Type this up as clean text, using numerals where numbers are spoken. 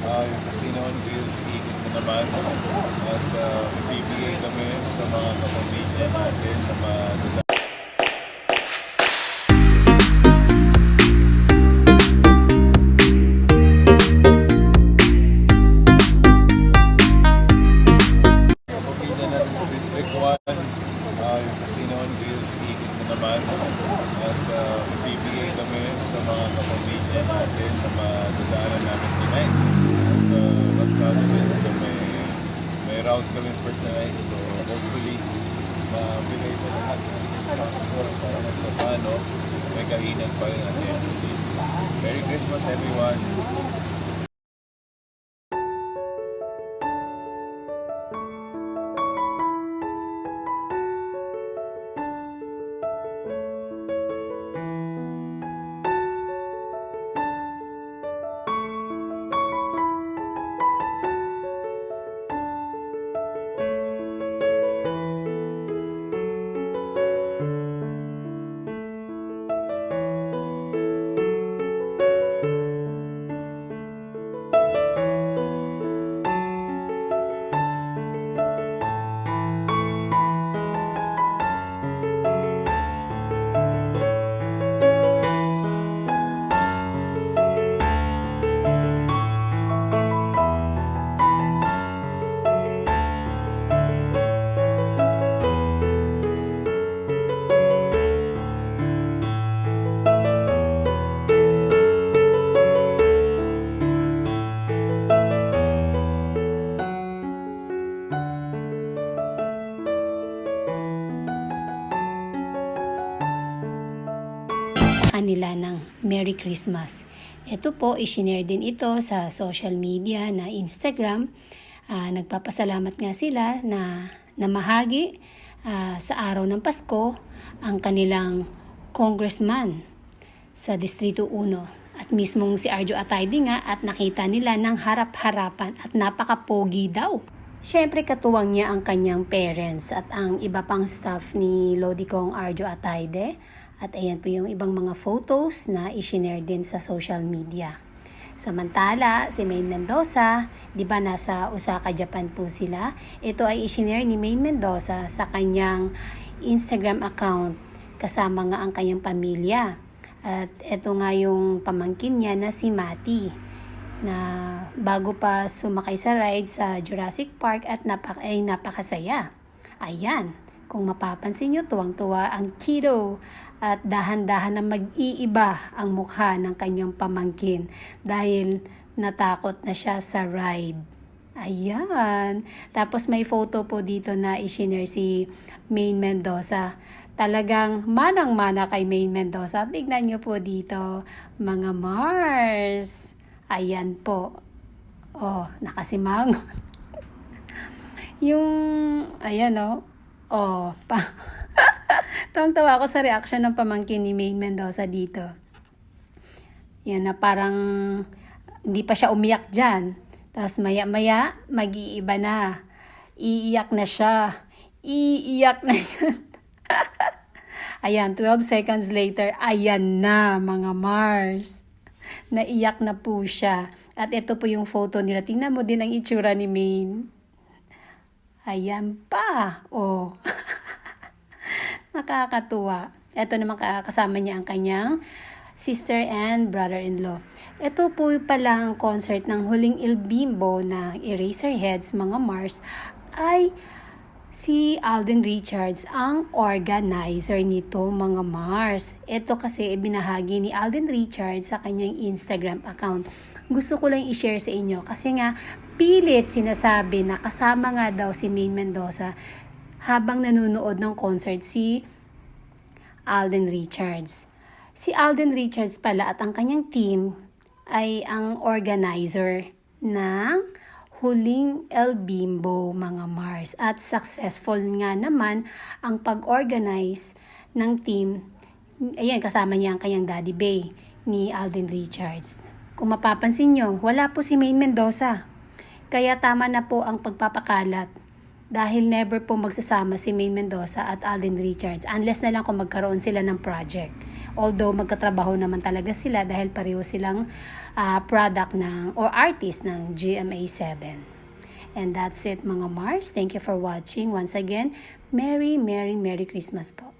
Yung Casino on Wheels, ikot na naman. At ibibigay kami sa mga kapamilya natin na madala. Kapamilya natin sa District 1, yung Casino on Wheels, ikot na naman. At ibibigay kami sa mga kapamilya natin na madadaanan namin tonight. Sa Kalsado din, so may route kami for tonight. So hopefully, mabigay pa lahat para magpapano. May kahinan pa rin natin. Merry Christmas everyone! Kanila ng Merry Christmas. Ito po, isinare din ito sa social media na Instagram. Nagpapasalamat nga sila na namahagi sa araw ng Pasko ang kanilang congressman sa Distrito 1 at mismong si Arjo Atayde nga at nakita nila ng harap-harapan at napaka-pogi daw. Siyempre katuwang niya ang kanyang parents at ang iba pang staff ni Lodi Kong Arjo Atayde. At ayan po yung ibang mga photos na isinare din sa social media. Samantala, si Maine Mendoza, di ba nasa Osaka, Japan po sila? Ito ay isinare ni Maine Mendoza sa kanyang Instagram account kasama nga ang kanyang pamilya. At ito nga yung pamangkin niya na si Mati na bago pa sumakay sa ride sa Jurassic Park at napakasaya. Ayan. Kung mapapansin nyo, tuwang-tuwa ang kiddo at dahan-dahan na mag-iiba ang mukha ng kanyang pamangkin dahil natakot na siya sa ride. Ayan. Tapos may photo po dito na isinare si Maine Mendoza. Talagang manang-mana kay Maine Mendoza. Tignan nyo po dito, mga Mars. Ayan po. Oh, nakasimangon. Yung, ayan oh. Tawang-tawa ako sa reaction ng pamangkin ni Maine Mendoza dito. Yan na parang hindi pa siya umiyak dyan. Tapos maya-maya, mag-iiba na. Iiyak na siya. Iiyak na yun. Ayan, 12 seconds later, ayan na mga Mars. Naiyak na po siya. At ito po yung photo nila. Tingnan mo din ang itsura ni Maine. Ayan pa. Oh. Nakakatuwa. Ito naman kasama niya ang kanyang sister and brother-in-law. Ito po pala ang concert ng huling Il Bimbo na Eraserheads, mga Mars, ay si Alden Richards ang organizer nito, mga Mars. Ito kasi binahagi ni Alden Richards sa kanyang Instagram account. Gusto ko lang i-share sa inyo kasi nga pilit sinasabi na kasama nga daw si Maine Mendoza habang nanonood ng concert si Alden Richards. Si Alden Richards pala at ang kanyang team ay ang organizer ng huling El Bimbo, mga Mars. At successful nga naman ang pag-organize ng team. Ayan, kasama niya ang kanyang Daddy Bay ni Alden Richards. Kung mapapansin nyo, wala po si Maine Mendoza. Kaya tama na po ang pagpapakalat dahil never po magsasama si May Mendoza at Alden Richards unless na lang kung magkaroon sila ng project. Although magkatrabaho naman talaga sila dahil pareho silang product ng or artist ng GMA7. And that's it mga Mars. Thank you for watching. Once again, Merry Christmas po.